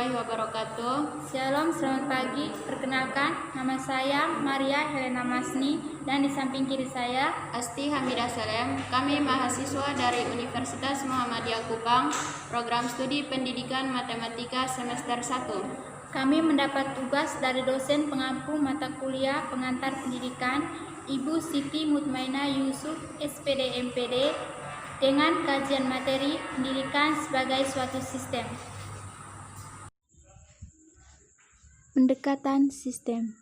warahmatullahi wabarakatuh. Shalom, selamat pagi. Perkenalkan, nama saya Maria Helena Masni dan di samping kiri saya Asti Hamidah Salem. Kami mahasiswa dari Universitas Muhammadiyah Kupang, program studi pendidikan matematika semester 1. Kami mendapat tugas dari dosen pengampu mata kuliah pengantar pendidikan Ibu Siti Mutmainah Yusuf, SPD MPD, dengan kajian materi pendidikan sebagai suatu sistem. Pendekatan sistem.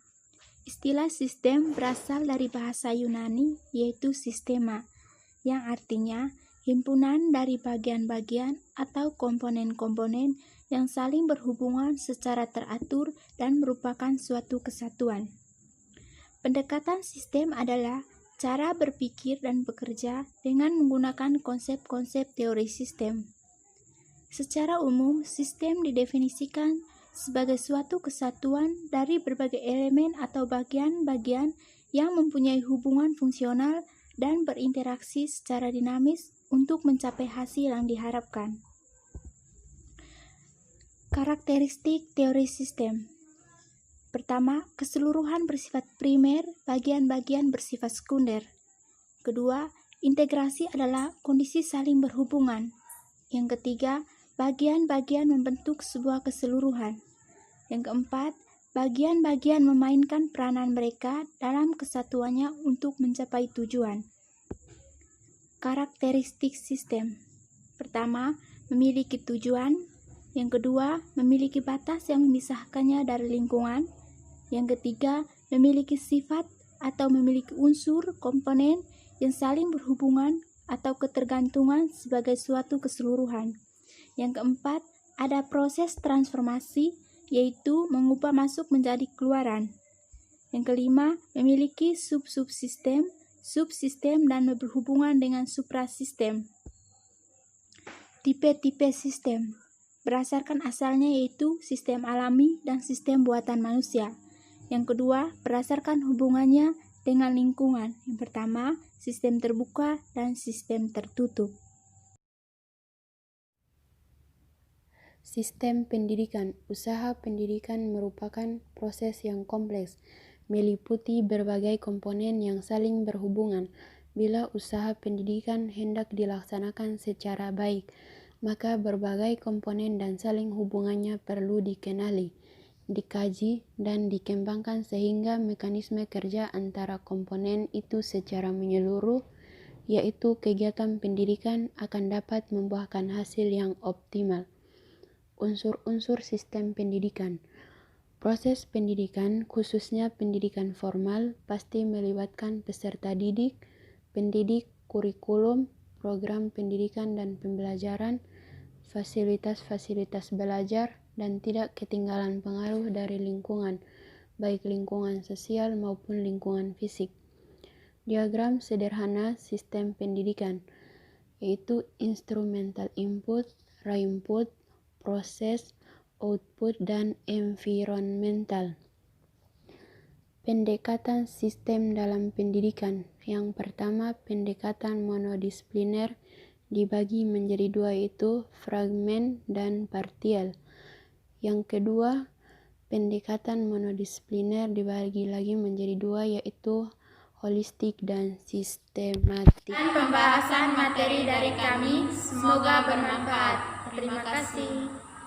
Istilah sistem berasal dari bahasa Yunani, yaitu sistema, yang artinya himpunan dari bagian-bagian atau komponen-komponen yang saling berhubungan secara teratur dan merupakan suatu kesatuan. Pendekatan sistem adalah cara berpikir dan bekerja dengan menggunakan konsep-konsep teori sistem. Secara umum, sistem didefinisikan sebagai suatu kesatuan dari berbagai elemen atau bagian-bagian yang mempunyai hubungan fungsional dan berinteraksi secara dinamis untuk mencapai hasil yang diharapkan. Karakteristik teori sistem. Pertama, keseluruhan bersifat primer, bagian-bagian bersifat sekunder. Kedua, integrasi adalah kondisi saling berhubungan. Yang ketiga, bagian-bagian membentuk sebuah keseluruhan. Yang keempat, bagian-bagian memainkan peranan mereka dalam kesatuannya untuk mencapai tujuan. Karakteristik sistem. Pertama, memiliki tujuan. Yang kedua, memiliki batas yang memisahkannya dari lingkungan. Yang ketiga, memiliki sifat atau memiliki unsur komponen yang saling berhubungan atau ketergantungan sebagai suatu keseluruhan. Yang keempat, ada proses transformasi, yaitu mengubah masuk menjadi keluaran. Yang kelima, memiliki sub-subsistem, subsistem dan berhubungan dengan suprasistem. Tipe-tipe sistem berdasarkan asalnya yaitu sistem alami dan sistem buatan manusia. Yang kedua, berdasarkan hubungannya dengan lingkungan. Yang pertama, sistem terbuka dan sistem tertutup. Sistem pendidikan. Usaha pendidikan merupakan proses yang kompleks, meliputi berbagai komponen yang saling berhubungan. Bila usaha pendidikan hendak dilaksanakan secara baik, maka berbagai komponen dan saling hubungannya perlu dikenali, dikaji, dan dikembangkan sehingga mekanisme kerja antara komponen itu secara menyeluruh, yaitu kegiatan pendidikan, akan dapat membuahkan hasil yang optimal. Unsur-unsur sistem pendidikan. Proses pendidikan, khususnya pendidikan formal, pasti melibatkan peserta didik, pendidik, kurikulum, program pendidikan dan pembelajaran, fasilitas-fasilitas belajar, dan tidak ketinggalan pengaruh dari lingkungan, baik lingkungan sosial maupun lingkungan fisik. Diagram sederhana sistem pendidikan, yaitu instrumental input, input, proses, output, dan environmental. Pendekatan sistem dalam pendidikan. Yang pertama, pendekatan monodisipliner dibagi menjadi dua, yaitu fragmen dan partial. Yang kedua, pendekatan monodisipliner dibagi lagi menjadi dua, yaitu holistik dan sistematik. Dan pembahasan materi dari kami semoga bermanfaat. Terima kasih.